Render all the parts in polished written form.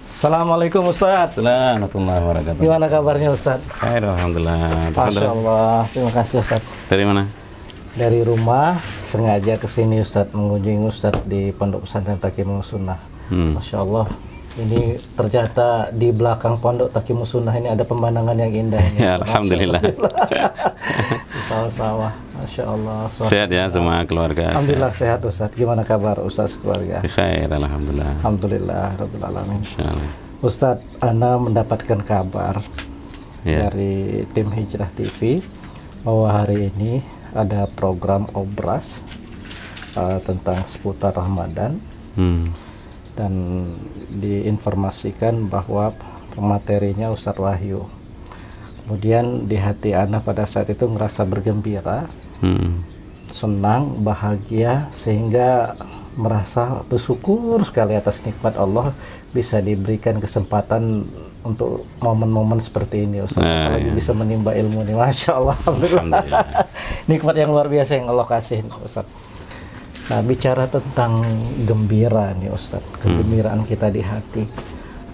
Assalamualaikum Ustaz. Assalamualaikum warahmatullahi wabarakatuh. Gimana kabarnya Ustaz? Baik, alhamdulillah. Masya Allah. Terima kasih Ustaz. Dari mana? Dari rumah sengaja kesini Ustaz, mengunjungi Ustaz di Pondok Pesantren Taqimus Sunnah. Masya Allah. Ini ternyata di belakang Pondok Taqimus Sunnah ini ada pemandangan yang indah ini. Ya, alhamdulillah. Di sawah-sawah. Masya Allah. Sehat ya semua keluarga. Alhamdulillah sehat Ustaz. Gimana kabar Ustaz keluarga? Khair, alhamdulillah. Alhamdulillah rabbil alamin. Insyaallah. Ustaz, Ana mendapatkan kabar Ya. dari tim Hijrah TV bahwa hari ini ada program obras tentang seputar Ramadan, dan diinformasikan bahwa materinya Ustadz Wahyu. Kemudian di hati Ana pada saat itu merasa bergembira, senang, bahagia, sehingga merasa bersyukur sekali atas nikmat Allah bisa diberikan kesempatan untuk momen-momen seperti ini Ustaz. Apalagi bisa menimba ilmu nih, Masya Allah. Alhamdulillah. Nikmat yang luar biasa yang Allah kasih Ustaz. Nah, bicara tentang gembira nih Ustaz, kegembiraan kita di hati.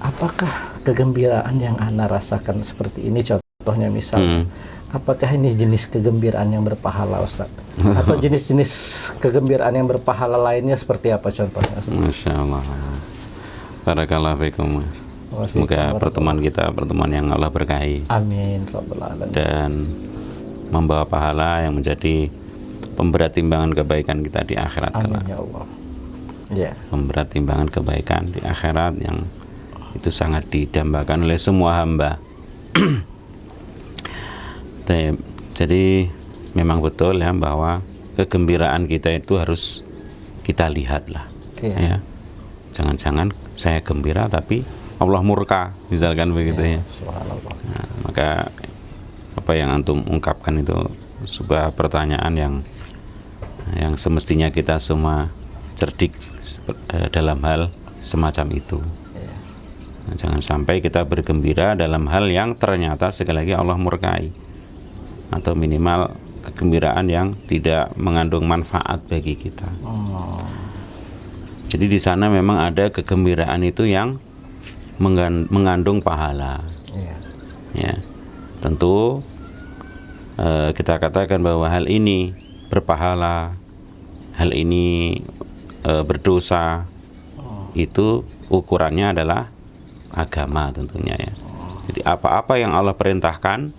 Apakah kegembiraan yang Ana rasakan seperti ini, contohnya misalnya, apakah ini jenis kegembiraan yang berpahala Ustaz? Atau jenis-jenis kegembiraan yang berpahala lainnya seperti apa contohnya Ustaz? Masya Allah. Barakallahu fikum. Semoga pertemuan kita pertemuan yang Allah berkahi. Amin rabbal alamin. Dan membawa pahala yang menjadi pemberat timbangan kebaikan kita di akhirat kelak. Amin ya Allah. Ya. Pemberat timbangan kebaikan di akhirat yang itu sangat didambakan oleh semua hamba. Jadi memang betul ya bahwa kegembiraan kita itu harus kita lihat lah. Ya. Jangan-jangan saya gembira tapi Allah murka, misalkan begitu ya. Nah, maka apa yang antum ungkapkan itu sebuah pertanyaan yang semestinya kita semua cerdik dalam hal semacam itu. Nah, jangan sampai kita bergembira dalam hal yang ternyata sekali lagi Allah murkai, atau minimal kegembiraan yang tidak mengandung manfaat bagi kita. Jadi di sana memang ada kegembiraan itu yang mengandung pahala. Ya, tentu kita katakan bahwa hal ini berpahala, hal ini berdosa, itu ukurannya adalah agama tentunya ya. Jadi apa-apa yang Allah perintahkan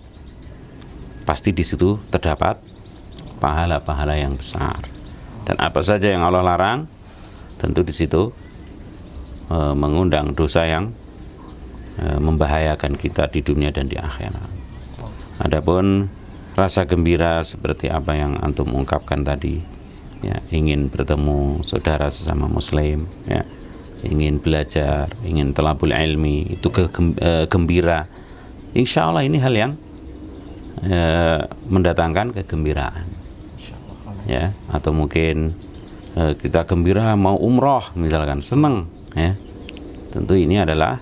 pasti di situ terdapat pahala-pahala yang besar, dan apa saja yang Allah larang tentu di situ mengundang dosa yang membahayakan kita di dunia dan di akhirat. Adapun rasa gembira seperti apa yang antum ungkapkan tadi, ya, ingin bertemu saudara sesama muslim, ya, ingin belajar, ingin talabul ilmi, itu gembira. Insya Allah ini hal yang mendatangkan kegembiraan, ya. Atau mungkin kita gembira mau umroh misalkan, senang, ya, tentu ini adalah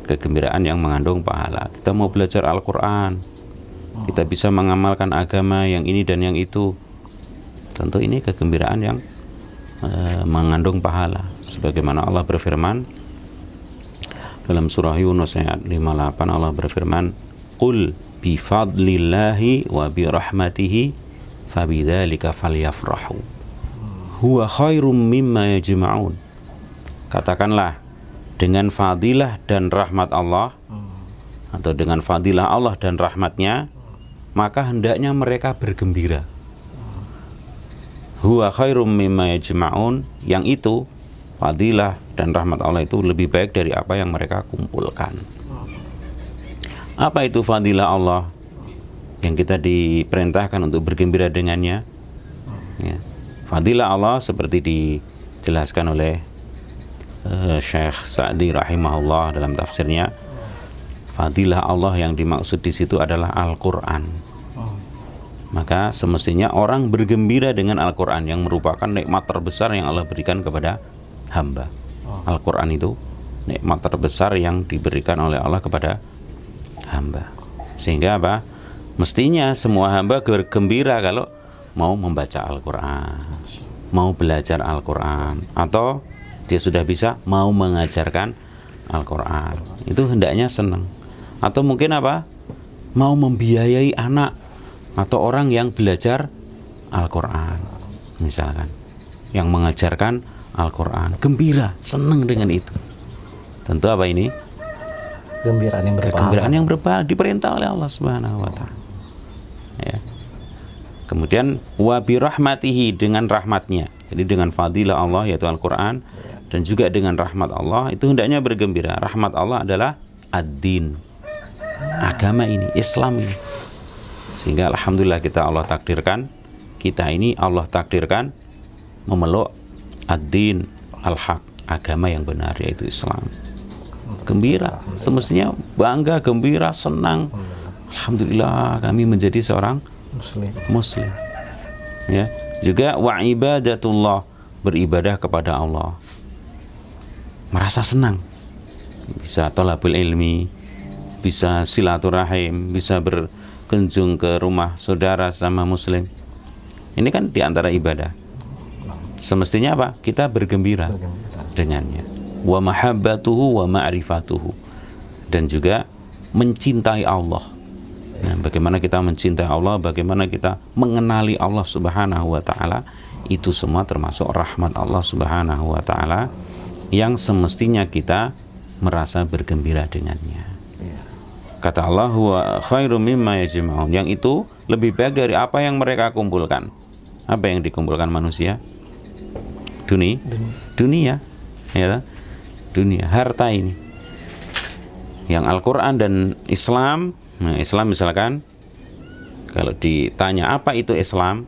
kegembiraan yang mengandung pahala. Kita mau belajar Al-Quran, kita bisa mengamalkan agama yang ini dan yang itu, tentu ini kegembiraan yang mengandung pahala. Sebagaimana Allah berfirman dalam surah Yunus ayat 58, Allah berfirman, "Qul bi fadlillahi wa bi rahmatihi fabidzalika falyafrahu huwa khairum mimma yajma'un." Katakanlah, dengan fadilah dan rahmat Allah, atau dengan fadilah Allah dan rahmatnya, maka hendaknya mereka bergembira. Huwa khairum mimma yajma'un, yang itu fadilah dan rahmat Allah itu lebih baik dari apa yang mereka kumpulkan. Apa itu fadilah Allah yang kita diperintahkan untuk bergembira dengannya? Ya. Fadilah Allah seperti dijelaskan oleh Syekh Sa'di rahimahullah dalam tafsirnya, fadilah Allah yang dimaksud di situ adalah Al-Quran. Maka semestinya orang bergembira dengan Al-Quran yang merupakan nikmat terbesar yang Allah berikan kepada hamba. Al-Quran itu nikmat terbesar yang diberikan oleh Allah kepada hamba. Sehingga apa? Mestinya semua hamba bergembira kalau mau membaca Al-Quran, mau belajar Al-Quran, atau dia sudah bisa mau mengajarkan Al-Quran. Itu hendaknya senang. Atau mungkin apa? Mau membiayai anak atau orang yang belajar Al-Quran, misalkan, yang mengajarkan Al-Quran, gembira, senang dengan itu. Tentu apa ini? Kegembiraan yang berpahala. Kegembiraan yang berpahala, diperintah oleh Allah Subhanahu wa Ta'ala. Ya. Kemudian wa bi rahmatihi, dengan rahmatnya. Jadi dengan fadilah Allah yaitu Al-Quran, dan juga dengan rahmat Allah, itu hendaknya bergembira. Rahmat Allah adalah ad-din, agama ini, Islam ini. Sehingga alhamdulillah Allah takdirkan memeluk ad-din al-haq, agama yang benar yaitu Islam. Gembira, semestinya bangga, gembira, senang. Alhamdulillah kami menjadi seorang muslim. Ya, juga wa ibadatullah, beribadah kepada Allah. Merasa senang. Bisa thalabul ilmi, bisa silaturahim, bisa berkunjung ke rumah saudara sama muslim. Ini kan diantara ibadah. Semestinya apa? Kita bergembira dengannya. Wa mahabbatuhu wa ma'rifatuhu, dan juga mencintai Allah. Nah, bagaimana kita mencintai Allah, bagaimana kita mengenali Allah Subhanahu wa Ta'ala, itu semua termasuk rahmat Allah Subhanahu wa Ta'ala yang semestinya kita merasa bergembira dengannya. Kata Allah, wa khairum mimma yajma'un, yang itu lebih baik dari apa yang mereka kumpulkan. Apa yang dikumpulkan manusia? Dunia, ya, dunia, harta ini. Yang Al-Quran dan Islam. Nah, Islam misalkan, kalau ditanya apa itu Islam,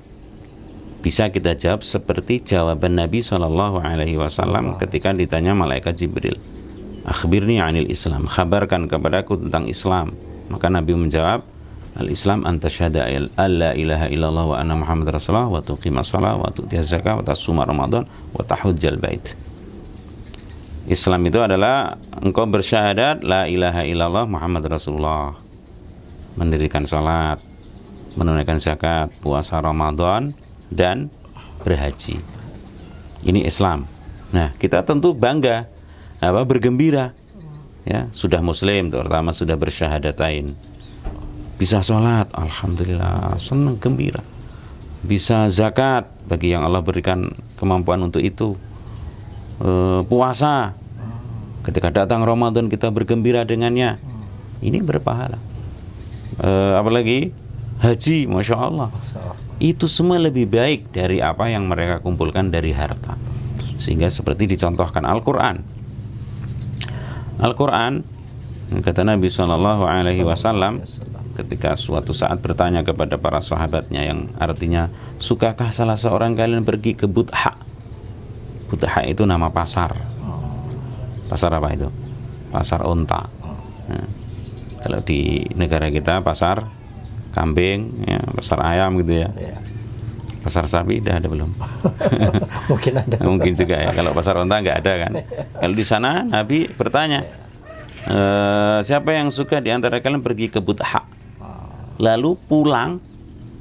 bisa kita jawab seperti jawaban Nabi SAW ketika ditanya malaikat Jibril, akhbirni anil Islam, khabarkan kepadaku tentang Islam. Maka Nabi menjawab, al-Islam anta syahada alla ilaha illallah wa anna Muhammad Rasulullah wa tuqimas shalah wa tu'tiyaz zakah wa tasuma Ramadan wa tahujjal bait. Islam itu adalah engkau bersyahadat la ilaha illallah Muhammad Rasulullah, mendirikan salat, menunaikan zakat, puasa Ramadan, dan berhaji. Ini Islam. Nah, kita tentu bangga, bergembira, ya, sudah muslim, terutama sudah bersyahadatain, bisa sholat, alhamdulillah, senang, gembira. Bisa zakat bagi yang Allah berikan kemampuan untuk itu. Puasa, ketika datang Ramadan kita bergembira dengannya, ini berpahala. Apalagi haji, masya Allah, itu semua lebih baik dari apa yang mereka kumpulkan dari harta. Sehingga seperti dicontohkan Al-Quran, kata Nabi SAW ketika suatu saat bertanya kepada para sahabatnya, yang artinya, sukakah salah seorang kalian pergi ke Butha? Butha itu nama pasar. Pasar apa itu? Pasar unta. Nah, kalau di negara kita pasar kambing, ya, pasar ayam gitu ya. Pasar sapi udah ada belum? Mungkin ada. Mungkin juga ya. Kalau pasar unta nggak ada kan? Kalau di sana Nabi bertanya, siapa yang suka di antara kalian pergi ke Butha? Lalu pulang,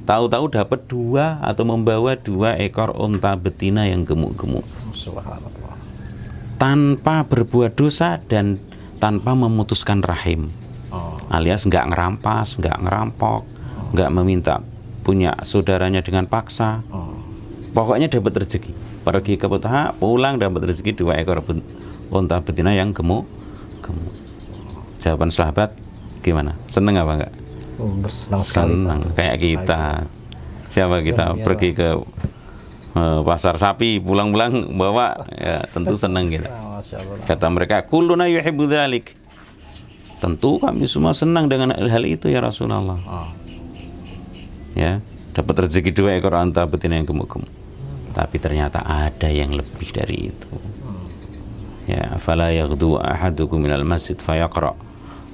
tahu-tahu dapat 2 atau membawa 2 ekor unta betina yang gemuk-gemuk. Subhanallah. Tanpa berbuat dosa dan tanpa memutuskan rahim. Alias nggak ngerampas, nggak ngerampok, nggak meminta punya saudaranya dengan paksa. Pokoknya dapat rezeki. Pergi ke Butha, pulang dapat rezeki 2 ekor unta betina yang gemuk. Jawaban sahabat gimana? Seneng apa enggak? Seneng, kayak kita. Siapa kita pergi ke pasar sapi, pulang-pulang bawa, ya tentu seneng kita. Kata mereka, kulluna yuhibbu dzalik. Tentu kami semua senang dengan hal itu ya Rasulullah. Ya, dapat rezeki 2 ekor unta betina yang gemuk-gemuk. Tapi ternyata ada yang lebih dari itu. Ya, fala yaghdu ahadukum minal masjid fayaqra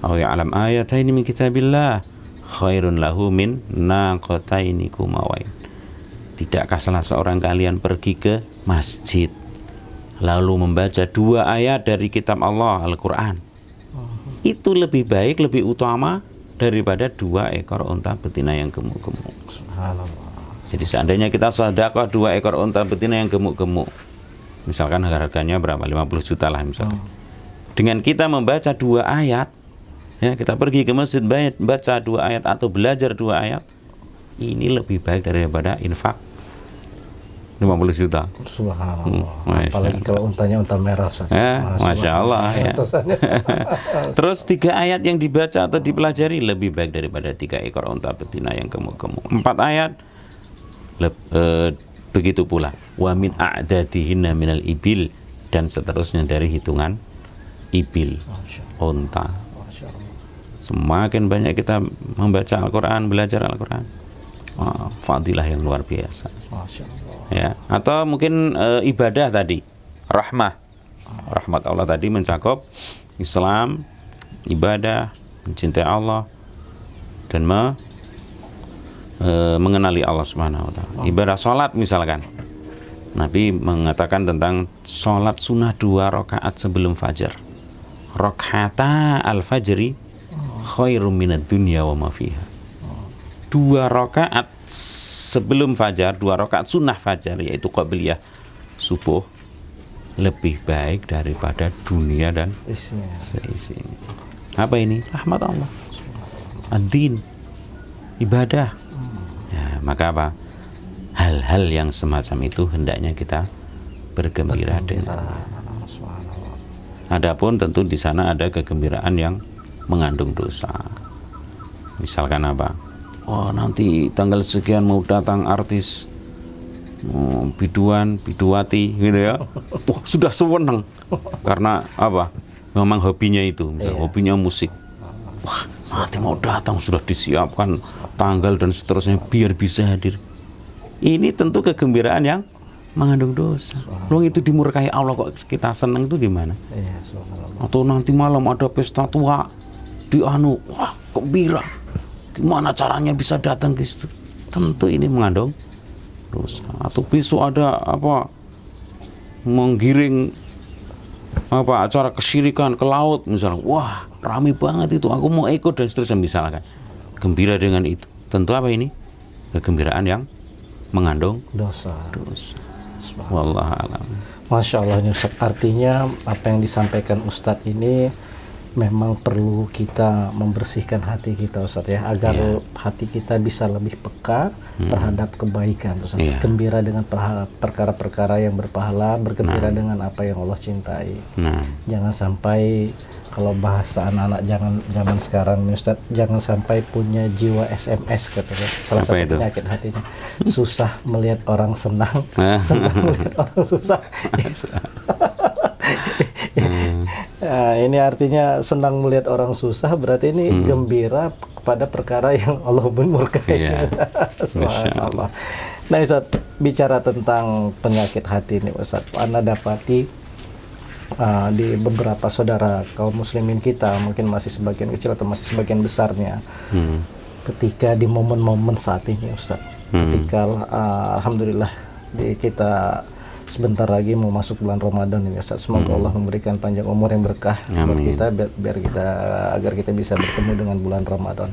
aw ya'lam ayataini min kitabillah khairun lahu min naqataini kumawain. Tidakkah salah seorang kalian pergi ke masjid lalu membaca 2 ayat dari kitab Allah, Al-Quran, itu lebih baik, lebih utama daripada 2 ekor unta betina yang gemuk-gemuk. Jadi seandainya kita sedekah 2 ekor unta betina yang gemuk-gemuk, misalkan harganya berapa? 50 juta lah misalkan. Dengan kita membaca 2 ayat, ya, kita pergi ke masjid baca 2 ayat atau belajar 2 ayat, ini lebih baik daripada infak 50 juta. Subhanallah. Apalagi kalau untanya unta merah. Ya, Masya Allah ya. Terus 3 ayat yang dibaca atau dipelajari lebih baik daripada 3 ekor unta betina yang gemuk-gemuk. 4 ayat begitu pula. Wa min a'dadihinna minal ibil, dan seterusnya dari hitungan ibil, unta. Semakin banyak kita membaca Al-Quran, belajar Al-Quran, fadilah yang luar biasa. Ya, atau mungkin ibadah tadi, rahmat Allah tadi mencakup Islam, ibadah, mencintai Allah, dan mengenali Allah Subhanahu wa Ta'ala. Ibadah sholat misalkan, Nabi mengatakan tentang sholat sunnah 2 rakaat sebelum fajar. Rakaata al-fajri khairum minad dunya wa ma fiha. 2 rakaat sebelum fajar, 2 rakaat sunnah fajar, yaitu qabliyah subuh, lebih baik daripada dunia dan seisinya. Apa ini? Rahmat Allah, ad-din, ibadah. Ya, maka apa? Hal-hal yang semacam itu hendaknya kita bergembira dengan. Adapun tentu di sana ada kegembiraan yang mengandung dosa. Misalkan apa? Oh, nanti tanggal sekian mau datang artis biduan, biduati gitu ya. Wah, sudah seneng. Karena apa? Memang hobinya itu, misalnya hobinya musik. Wah, nanti mau datang sudah disiapkan tanggal dan seterusnya biar bisa hadir. Ini tentu kegembiraan yang mengandung dosa. Loh, itu dimurkai Allah kok kita seneng itu gimana? Atau nanti malam ada pesta tua di wah, gembira. Gimana caranya bisa datang ke situ? Tentu ini mengandung dosa. Atau besok ada apa, menggiring apa acara kesyirikan ke laut misalnya, wah ramai banget itu, aku mau ikut dan seterusnya misalkan. Gembira dengan itu. Tentu apa ini? Kegembiraan yang mengandung dosa. Wallahu a'lam. Masya Allah, Ustaz. Artinya apa yang disampaikan Ustadz ini memang perlu kita membersihkan hati kita, Ustaz, ya, agar hati kita bisa lebih peka terhadap kebaikan, Ustaz. Gembira dengan perkara-perkara yang berpahala, bergembira dengan apa yang Allah cintai. Jangan sampai, kalau bahasa anak-anak zaman sekarang nih, Ustaz, jangan sampai punya jiwa SMS, katanya. Salah satu penyakit hatinya susah melihat orang senang, senang melihat orang susah. Ini artinya senang melihat orang susah, berarti ini gembira pada perkara yang Allah murkai. Subhanallah. Nah, Ustaz, bicara tentang penyakit hati ini, Ustaz, Anda dapati di beberapa saudara kaum muslimin kita, mungkin masih sebagian kecil atau masih sebagian besarnya, ketika di momen-momen saat ini, Ustaz, ketika alhamdulillah kita sebentar lagi mau masuk bulan Ramadan ini, Ustaz. Semoga Allah memberikan panjang umur yang berkah buat kita, agar kita bisa bertemu dengan bulan Ramadan.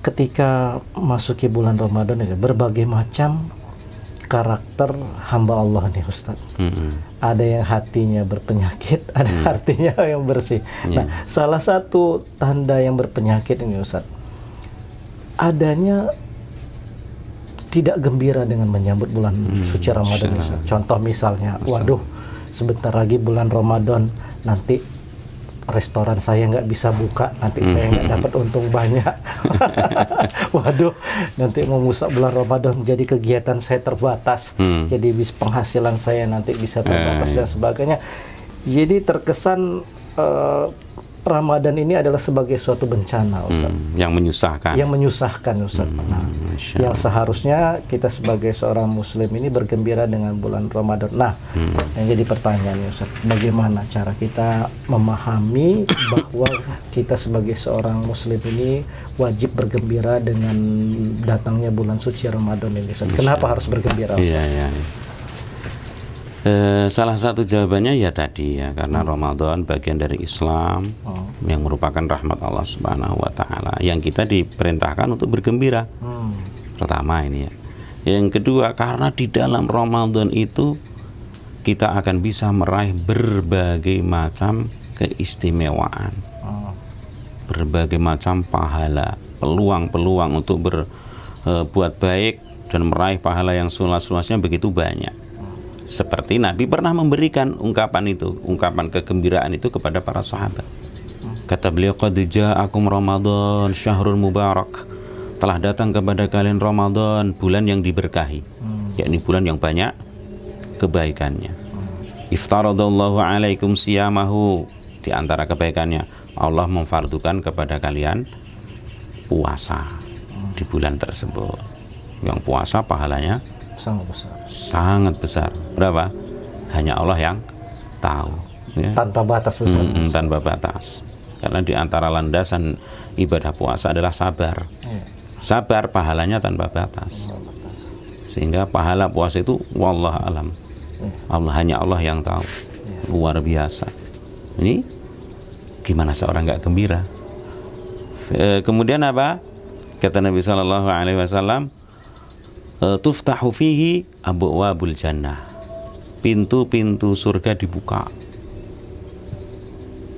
Ketika masuki bulan Ramadan ini, berbagai macam karakter hamba Allah nih, Ustaz. Ada yang hatinya berpenyakit, ada hatinya yang bersih. Nah, salah satu tanda yang berpenyakit ini, Ustaz, adanya tidak gembira dengan menyambut bulan suci Ramadan. Contoh misalnya, waduh, sebentar lagi bulan Ramadan, nanti restoran saya nggak bisa buka, nanti saya nggak dapat untung banyak. Waduh, nanti mau musak bulan Ramadan, jadi kegiatan saya terbatas, jadi penghasilan saya nanti bisa terbatas dan sebagainya. Jadi terkesan Ramadan ini adalah sebagai suatu bencana, Ustaz. Yang menyusahkan. Yang menyusahkan, Ustaz. Yang seharusnya kita sebagai seorang muslim ini bergembira dengan bulan Ramadan. Nah, yang jadi pertanyaan, Ustaz, bagaimana cara kita memahami bahwa kita sebagai seorang muslim ini wajib bergembira dengan datangnya bulan suci Ramadan ini, Ustaz? Kenapa harus bergembira, Ustaz? Salah satu jawabannya ya tadi ya, karena Ramadan bagian dari Islam yang merupakan rahmat Allah Subhanahu wa Ta'ala, yang kita diperintahkan untuk bergembira. Pertama ini ya. Yang kedua, karena di dalam Ramadan itu kita akan bisa meraih berbagai macam keistimewaan, berbagai macam pahala, peluang-peluang untuk berbuat baik dan meraih pahala yang seluas-luasnya begitu banyak. Seperti Nabi pernah memberikan ungkapan kegembiraan itu kepada para sahabat. Kata beliau, qad ja'akum Ramadan syahrul mubarak, telah datang kepada kalian Ramadan, bulan yang diberkahi, yakni bulan yang banyak kebaikannya. Iftaradallahu alaikum siyamahu, di antara kebaikannya Allah memfardukan kepada kalian puasa di bulan tersebut. Yang puasa pahalanya sangat besar. Berapa? Hanya Allah yang tahu, ya. Tanpa batas besar. Tanpa batas. Karena di antara landasan ibadah puasa adalah sabar. Sabar pahalanya tanpa batas. Sehingga pahala puasa itu wallahu alam. Hanya Allah yang tahu. Luar biasa. Ini gimana seorang nggak gembira? Kemudian apa? Kata Nabi sallallahu alaihi wasallam, tuftahu fihi abwabul jannah. Pintu-pintu surga dibuka.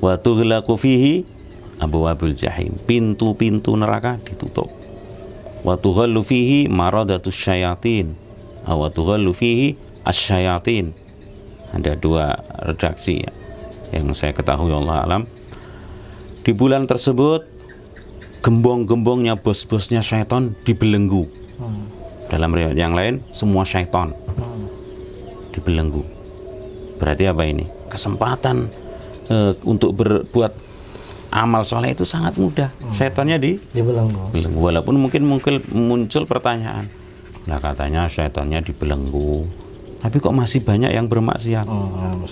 Wa tughlaqu fihi abwabul jahim. Pintu-pintu neraka ditutup. Wa tughallu fihi maradatus syayatin. Wa tughallu fihi asyayatin. Ada dua redaksi ya, yang saya ketahui, Allah alam. Di bulan tersebut gembong-gembongnya bos-bosnya syaitan dibelenggu. Dalam riwayat yang lain semua syaitan dibelenggu. Berarti apa ini? Kesempatan untuk berbuat amal soleh itu sangat mudah. Syaitannya dibelenggu. Walaupun mungkin muncul pertanyaan, nah katanya syaitannya dibelenggu, tapi kok masih banyak yang bermaksiat?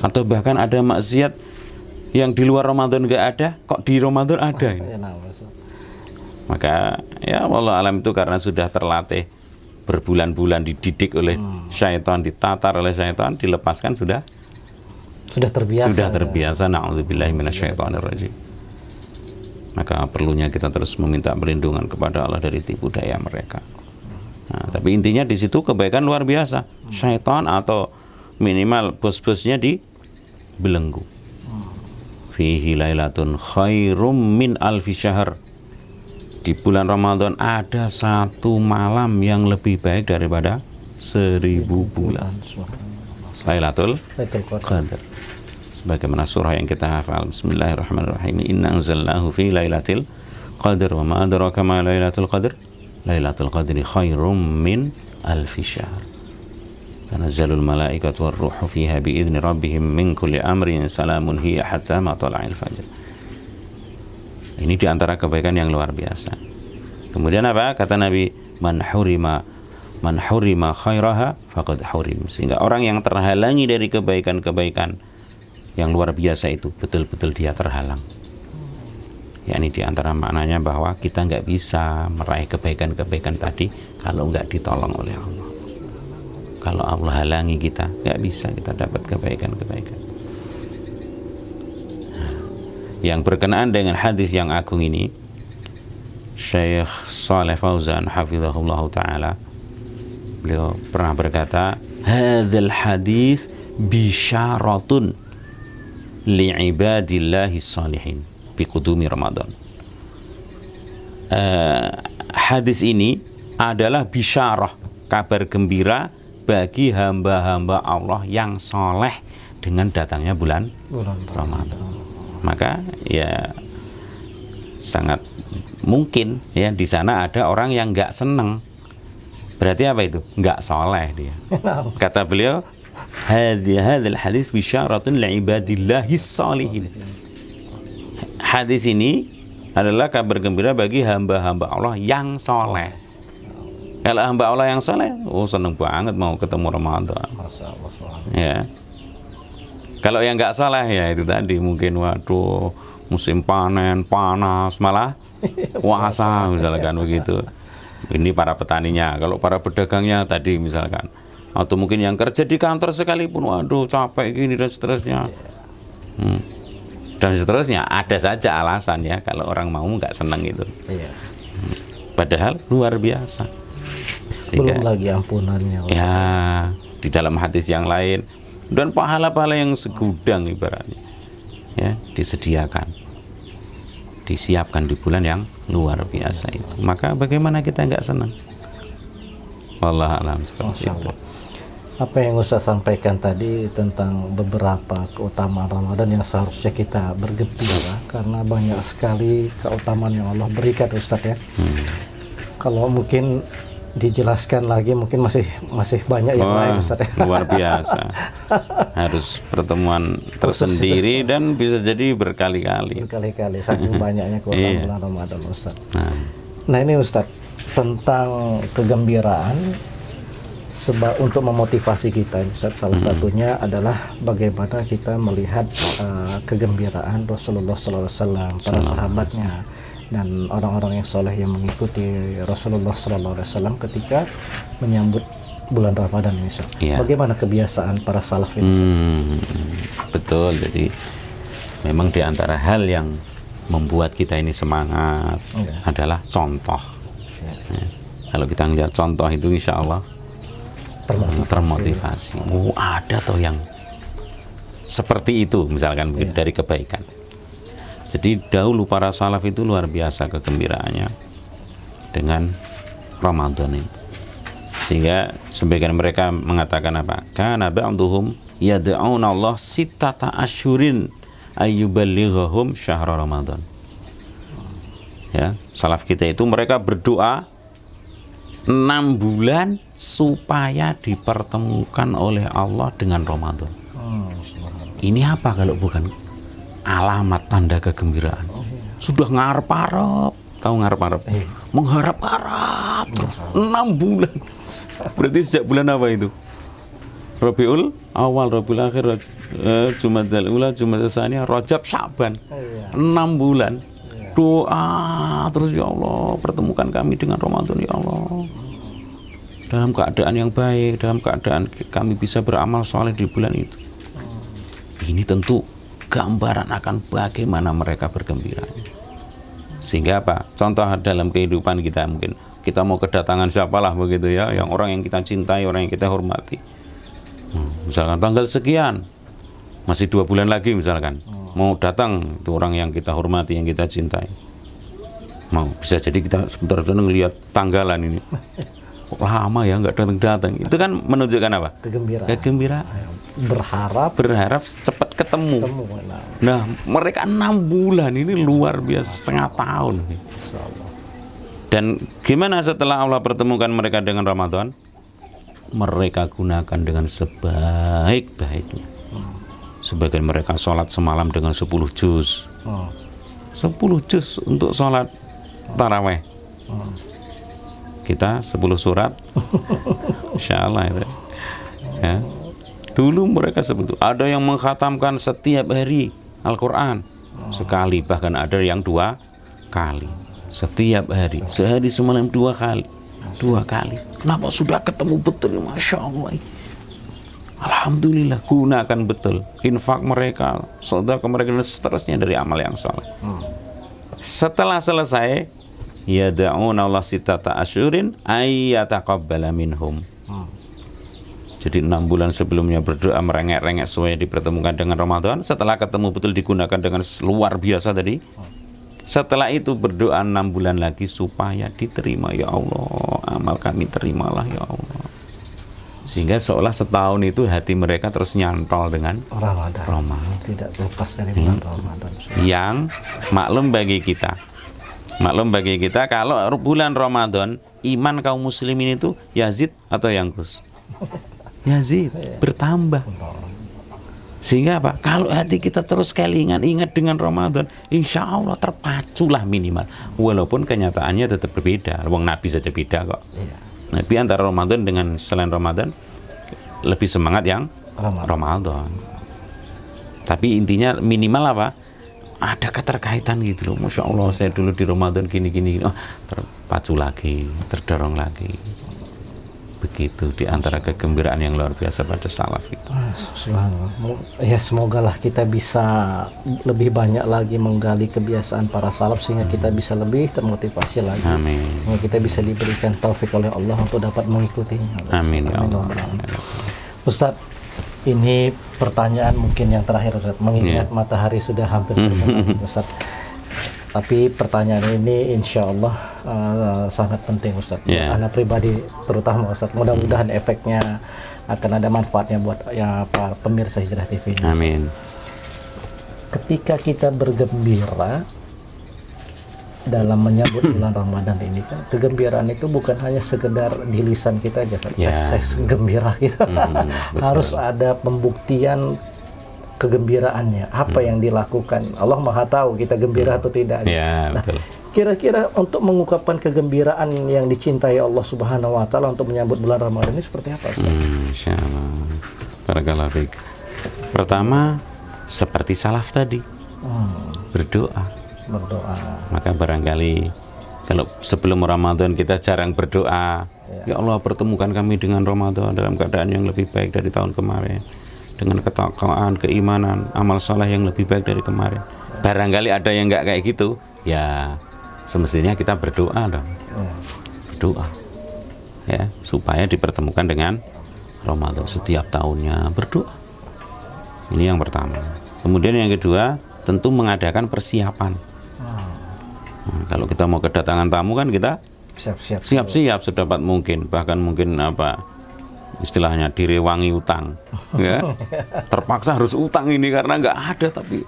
Atau bahkan ada maksiat yang di luar Ramadan nggak ada, kok di Ramadan ada? Maka ya wallahu alam itu karena sudah terlatih berbulan-bulan dididik oleh syaitan, ditatar oleh syaitan, dilepaskan sudah terbiasa. Na'udzubillahi minasyaitonirrajim. Maka perlunya kita terus meminta perlindungan kepada Allah dari tipu daya mereka. Nah, tapi intinya di situ kebaikan luar biasa. Syaitan atau minimal bos-bosnya dibelenggu. Fihi lailatun khairum min alfi syahr. Di bulan Ramadan ada satu malam yang lebih baik daripada 1000 bulan. Lailatul Qadar. Sebagaimana surah yang kita hafal, Bismillahirrahmanirrahim. Inna anzalnahu fi lailatul qadr wa ma adraka ma lailatul qadr. Lailatul qadri khairum min alfi syahr. Tanazzalul malaikatu war ruhu fiha bi idzni rabbihim min kulli amrin salamun hiya hatta matla'il fajr. Ini diantara kebaikan yang luar biasa. Kemudian apa? Kata Nabi, man hurima khairaha faqad hurim. Sehingga orang yang terhalangi dari kebaikan-kebaikan yang luar biasa itu, betul-betul dia terhalang. Yakni diantara maknanya bahwa kita nggak bisa meraih kebaikan-kebaikan tadi kalau nggak ditolong oleh Allah. Kalau Allah halangi kita, nggak bisa kita dapat kebaikan-kebaikan. Yang berkenaan dengan hadis yang agung ini, Syekh Shalih Fauzan hafizahullah ta'ala, beliau pernah berkata, hadzal hadis bisyaratun li'ibadillahi salihin biqudumi Ramadan. Hadis ini adalah bisyarah, kabar gembira bagi hamba-hamba Allah yang soleh dengan datangnya bulan Ramadan. Maka ya sangat mungkin ya di sana ada orang yang nggak seneng. Berarti apa itu? Nggak soleh dia. Kata beliau, hadzal hadis bisyaratun li'ibadillahis shalihin. Hadis ini adalah kabar gembira bagi hamba-hamba Allah yang soleh. Kalau hamba Allah yang soleh, seneng banget mau ketemu Ramadan. Ya. Kalau yang nggak soleh ya itu tadi mungkin waduh musim panen panas malah puasa misalkan begitu. Ini para petaninya. Kalau para pedagangnya tadi misalkan, atau mungkin yang kerja di kantor sekalipun, waduh capek gini dan seterusnya. Dan seterusnya ada saja alasan ya kalau orang mau nggak senang itu. Padahal luar biasa. Sehingga, belum lagi ampunannya. Ya di dalam hadis yang lain, dan pahala-pahala yang segudang ibaratnya, ya, disiapkan di bulan yang luar biasa itu. Maka bagaimana kita nggak senang? Wallahu a'lam seperti itu. Apa yang Ustaz sampaikan tadi tentang beberapa keutamaan Ramadan yang seharusnya kita bergembira karena banyak sekali keutamaan yang Allah berikan, Ustaz, ya. Kalau mungkin dijelaskan lagi mungkin masih banyak yang lain, Ustaz, ya. Luar biasa. Harus pertemuan tersendiri dan bisa jadi berkali-kali saking banyaknya keutamaan bulan Ramadan, Ustaz. Nah ini, Ustaz, tentang kegembiraan untuk memotivasi kita, Ustaz, salah satunya adalah bagaimana kita melihat kegembiraan Rasulullah SAW, para sahabatnya dan orang-orang yang soleh yang mengikuti Rasulullah SAW ketika menyambut bulan Ramadan ini, Ustaz. Bagaimana kebiasaan para salaf ini? Betul, jadi memang di antara hal yang membuat kita ini semangat adalah contoh. Ya. Kalau kita melihat contoh itu insya Allah termotivasi. Ada toh yang seperti itu misalkan begitu dari kebaikan. Jadi dahulu para salaf itu luar biasa kegembiraannya dengan Ramadan itu. Sehingga sebagian mereka mengatakan apa? Kana ba'duhum yad'una Allah sittata asyurin ayyuballighahum syahr Ramadan. Ya, salaf kita itu mereka berdoa 6 bulan supaya dipertemukan oleh Allah dengan Ramadan. Ini apa kalau bukan alamat tanda kegembiraan? Sudah ngarep-arep, tahu ngarep-arep? Mengharap-harap terus 6 bulan. Berarti sejak bulan apa itu? Rabiul Awal, Rabiul Akhir, Jumadil Ula, Jumadil Tsaniyah, Rajab, Sya'ban. 6 bulan. Doa terus, ya Allah, pertemukan kami dengan Ramadan, ya Allah. Dalam keadaan yang baik, dalam keadaan kami bisa beramal soleh di bulan itu. Ini tentu gambaran akan bagaimana mereka bergembira. Sehingga apa? Contoh dalam kehidupan kita, mungkin kita mau kedatangan siapalah begitu ya, yang orang yang kita cintai, orang yang kita hormati. Misalkan tanggal sekian, masih 2 bulan lagi misalkan, mau datang itu orang yang kita hormati, yang kita cintai. Mau bisa jadi kita sebentar-sebentar ngelihat tanggalan ini. Lama ya nggak datang-datang. Itu kan menunjukkan apa? Kegembiraan. Berharap cepat ketemu. Nah, mereka 6 bulan ini luar biasa, setengah tahun. Dan gimana setelah Allah pertemukan mereka dengan Ramadan? Mereka gunakan dengan sebaik-baiknya. Sebagian mereka sholat semalam dengan 10 juz. 10 juz untuk sholat taraweh. Kita 10 surat. Insyaallah itu. Ya. Dulu mereka sebut, ada yang mengkhatamkan setiap hari Al-Quran sekali, bahkan ada yang 2 kali setiap hari, sehari semalam 2 kali. Kenapa? Sudah ketemu betul, Masya Allah. Alhamdulillah, gunakan betul infak mereka, sedekah mereka, dan seterusnya dari amal yang saleh. Setelah selesai, yad'una Allah sittata asyurin ayyataqabbala minhum. Jadi 6 bulan sebelumnya berdoa merengek-rengek supaya dipertemukan dengan Ramadan. Setelah ketemu betul digunakan dengan luar biasa tadi. Setelah itu berdoa 6 bulan lagi supaya diterima, ya Allah, amal kami terimalah ya Allah. Sehingga seolah setahun itu hati mereka terus nyantol dengan Ramadan. Tidak lepas dari bulan Ramadan. Yang maklum bagi kita kalau bulan Ramadan iman kaum muslimin itu yazid atau yangkus? Yazid, bertambah. Sehingga apa? Kalau hati kita terus kelingan ingat dengan Ramadan, insya Allah terpaculah minimal. Walaupun kenyataannya tetap berbeda. Wong Nabi saja beda kok. Nabi antara Ramadan dengan selain Ramadan lebih semangat yang Ramadan. Tapi intinya minimal apa? Ada keterkaitan gitu loh. Masya Allah, saya dulu di Ramadan gini-gini. Oh, terpacu lagi, terdorong lagi. Begitu di antara kegembiraan yang luar biasa pada salaf itu. Ya, semogalah kita bisa lebih banyak lagi menggali kebiasaan para salaf sehingga kita bisa lebih termotivasi lagi. Amin. Sehingga kita bisa diberikan taufik oleh Allah untuk dapat mengikutinya. Amin ya Allah. Ustaz, Ini pertanyaan mungkin yang terakhir Ustaz, mengingat matahari sudah hampir terbenam Ustaz. Tapi pertanyaan ini insya Allah sangat penting Ustaz. Anak pribadi terutama Ustaz. Mudah-mudahan efeknya akan ada manfaatnya buat ya para pemirsa Hijrah TV ini. Amin. Ketika kita bergembira dalam menyambut bulan Ramadan ini kan, kegembiraan itu bukan hanya sekedar di lisan kita aja, saya gembira kita. Harus ada pembuktian kegembiraannya, apa yang dilakukan. Allah Maha tahu kita gembira atau tidak. Nah, kira-kira untuk mengungkapkan kegembiraan yang dicintai Allah Subhanahu wa taala untuk menyambut bulan Ramadan ini seperti apa, Ustaz? Insyaallah. Barakallahu fiik. Pertama, seperti salaf tadi. Berdoa. Maka barangkali kalau sebelum Ramadan kita jarang berdoa, ya Allah pertemukan kami dengan Ramadan dalam keadaan yang lebih baik dari tahun kemarin, dengan ketakwaan, keimanan, amal soleh yang lebih baik dari kemarin. Barangkali ada yang nggak kayak gitu, ya semestinya kita berdoa dong. Berdoa ya, supaya dipertemukan dengan Ramadan setiap tahunnya, berdoa. Ini yang pertama. Kemudian yang kedua, tentu mengadakan persiapan. Kalau kita mau kedatangan tamu kan kita siap-siap sedapat mungkin, bahkan mungkin istilahnya direwangi utang, ya. Terpaksa harus utang ini karena nggak ada, tapi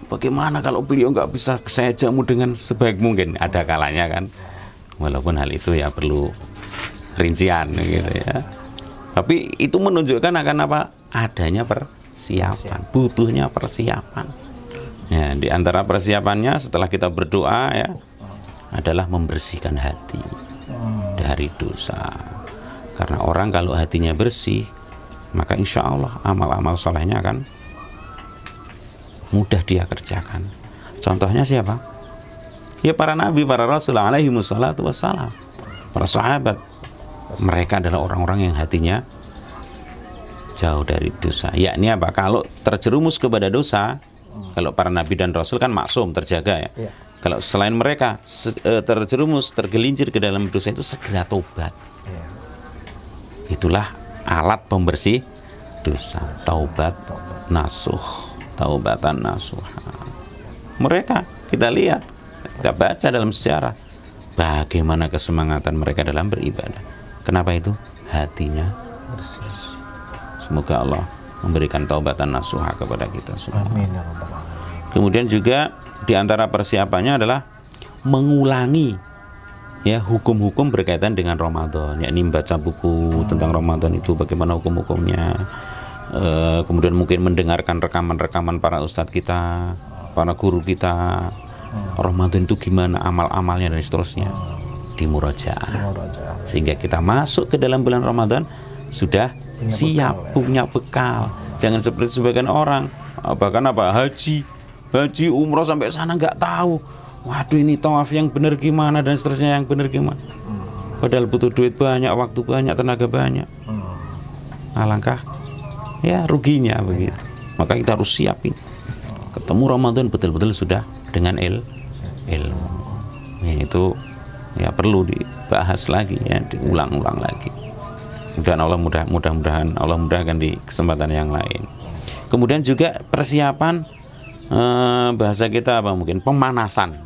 bagaimana kalau beliau nggak bisa saya jamu dengan sebaik mungkin? Ada kalanya kan, walaupun hal itu ya perlu rincian gitu ya. Tapi itu menunjukkan akan apa? Adanya persiapan, butuhnya persiapan. Ya, di antara persiapannya setelah kita berdoa ya adalah membersihkan hati dari dosa. Karena orang kalau hatinya bersih, maka insya Allah amal-amal solehnya akan mudah dia kerjakan. Contohnya siapa? Ya para nabi, para rasul alaihi wassalatu wassalam, para sahabat. Mereka adalah orang-orang yang hatinya jauh dari dosa. Yakni apa? Kalau terjerumus kepada dosa, kalau para nabi dan rasul kan maksum, terjaga ya. Kalau selain mereka terjerumus, tergelincir ke dalam dosa itu segera tobat. Itulah alat pembersih dosa. Taubat nasuh, taubatan nasuh. Mereka kita lihat, kita baca dalam sejarah bagaimana kesemangatan mereka dalam beribadah. Kenapa itu? Hatinya bersih. Semoga Allah memberikan taubatan nasuha kepada kita semua. Amin. Kemudian juga di antara persiapannya adalah mengulangi ya hukum-hukum berkaitan dengan Ramadan, yakni membaca buku tentang Ramadan itu bagaimana hukum-hukumnya. Kemudian mungkin mendengarkan rekaman-rekaman para ustadz kita, para guru kita. Ramadan itu gimana amal-amalnya dan seterusnya. Di murojaah. Sehingga kita masuk ke dalam bulan Ramadan sudah siap, punya bekal. Jangan seperti sebagian orang bahkan haji umroh sampai sana nggak tahu, waduh ini tawaf yang benar gimana dan seterusnya yang benar gimana. Padahal butuh duit banyak, waktu banyak, tenaga banyak. Alangkah ya ruginya begitu. Maka kita harus siapin. Ketemu Ramadan betul-betul sudah dengan ilmu. Itu ya perlu dibahas lagi ya, diulang-ulang lagi. Dan Allah mudah-mudahan Allah mudahkan di kesempatan yang lain. Kemudian juga persiapan bahasa kita apa mungkin pemanasan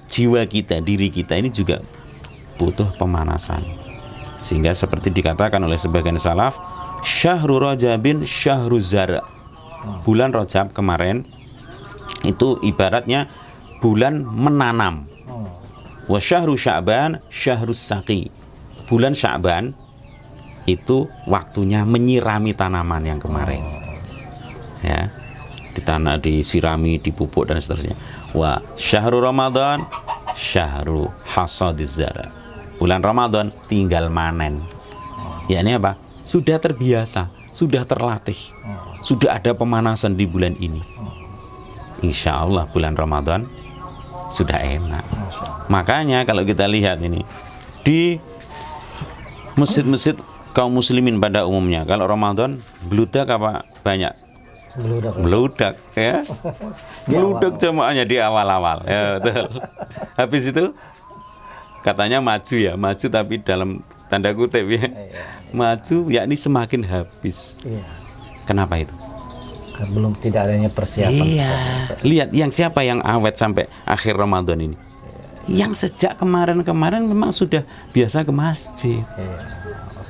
jiwa kita, diri kita ini juga butuh pemanasan. Sehingga seperti dikatakan oleh sebagian salaf, syahrul rajabin syahrul zara. Bulan Rajab kemarin itu ibaratnya bulan menanam. Wa syahru sya'ban syahrus saqi. Bulan Sya'ban itu waktunya menyirami tanaman yang kemarin. Ya. Di tanah disirami, dipupuk dan seterusnya. Wa syahrul Ramadan syahrul hasadiz zara. Bulan Ramadan tinggal manen. Yakni apa? Sudah terbiasa, sudah terlatih. Sudah ada pemanasan di bulan ini. Insya Allah bulan Ramadan sudah enak. Makanya kalau kita lihat ini di masjid-masjid kaum muslimin pada umumnya, kalau Ramadan beludak apa banyak? Beludak ya. Beludak jamaahnya di awal-awal. Ya, betul. Habis itu katanya maju tapi dalam tanda kutip ya. Maju yakni semakin habis. Iya. Kenapa itu? Kan belum tidak adanya persiapan. Iya. Lihat yang siapa yang awet sampai akhir Ramadan ini. Yang sejak kemarin-kemarin memang sudah biasa ke masjid. Iya.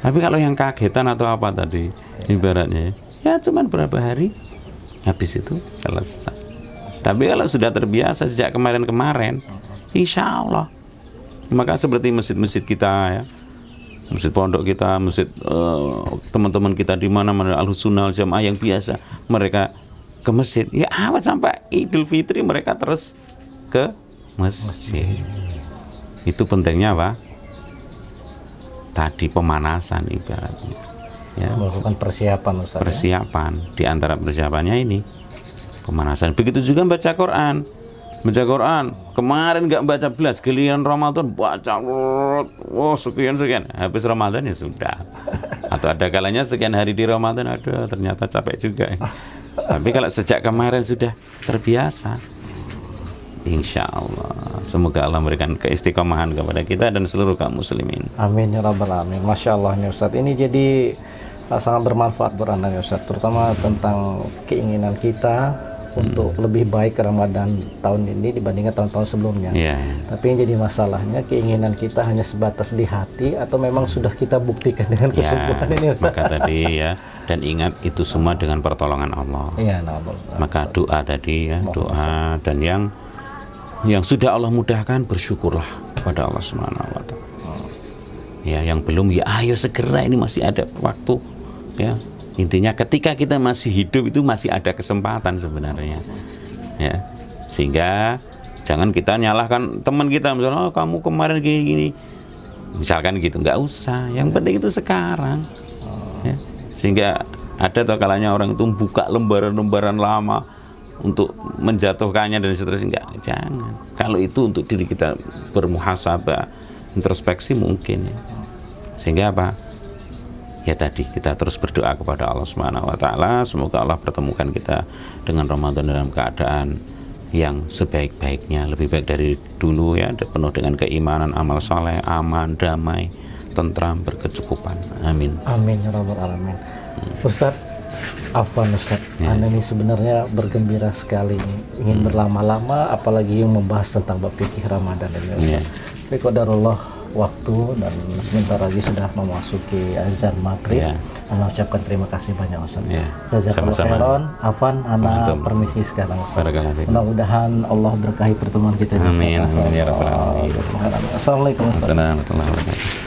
Tapi kalau yang kagetan atau apa tadi, ibaratnya ya cuman berapa hari habis itu selesai. Tapi kalau sudah terbiasa sejak kemarin-kemarin, insya Allah. Maka seperti masjid-masjid kita ya, masjid pondok kita, masjid teman-teman kita di mana-mana Ahlussunnah wal Jamaah yang biasa mereka ke masjid, ya awet sampai Idul Fitri mereka terus ke masjid. Itu pentingnya apa? Tadi pemanasan ibaratnya. Ya, Melakukan persiapan Ustaz. persiapan. Di antara persiapannya ini pemanasan. Begitu juga baca Quran. Baca Quran. Kemarin nggak baca belas, giliran Ramadan baca, sekian. Habis Ramadan ya sudah. Atau ada kalanya sekian hari di Ramadan, aduh ternyata capek juga. Tapi kalau sejak kemarin sudah terbiasa, insya Allah, semoga Allah memberikan keistiqomahan kepada kita dan seluruh kaum muslimin. Amin ya rabbal alamin. Masya Allah nih Ustaz. Ini jadi sangat bermanfaat buat Anda nih Ustaz, terutama tentang keinginan kita untuk lebih baik Ramadan tahun ini dibandingkan tahun-tahun sebelumnya. Tapi yang jadi masalahnya keinginan kita hanya sebatas di hati atau memang sudah kita buktikan dengan kesungguhan ini Ustaz. Maka tadi ya, dan ingat itu semua dengan pertolongan Allah. Iya, maka doa tadi ya, doa, dan yang sudah Allah mudahkan bersyukurlah kepada Allah Subhanahu wa taala. Ya, yang belum ya ayo segera, ini masih ada waktu ya. Intinya ketika kita masih hidup itu masih ada kesempatan sebenarnya. Ya. Sehingga jangan kita nyalahkan teman kita misalnya, oh, kamu kemarin gini-gini. Misalkan gitu, nggak usah. Yang penting itu sekarang. Ya. Sehingga ada tuh kalanya orang itu buka lembaran-lembaran lama untuk menjatuhkannya dan seterusnya. Enggak, jangan. Kalau itu untuk diri kita bermuhasabah, introspeksi mungkin ya. Sehingga apa? Ya tadi kita terus berdoa kepada Allah Subhanahu wa taala, semoga Allah pertemukan kita dengan Ramadan dalam keadaan yang sebaik-baiknya, lebih baik dari dulu ya, penuh dengan keimanan, amal saleh, aman, damai, tentram, berkecukupan. Amin. Amin ya rabbal alamin. Ustaz, afwan Ustaz, Anda ini sebenarnya bergembira sekali ingin berlama-lama, apalagi yang membahas tentang bab fikih Ramadan ini Ustaz. Tapi qadarullah waktu dan sebentar lagi sudah memasuki azan maghrib. Ana ucapkan terima kasih banyak Ustaz. Jazakallahu khairan. Afwan, ana permisi sekarang Ustaz. Mudah-mudahan Allah berkahi pertemuan kita. Amin. Amin ya rabbal alamin. Assalamualaikum Ustaz. Assalamualaikum warahmatullahi wabarakatuh.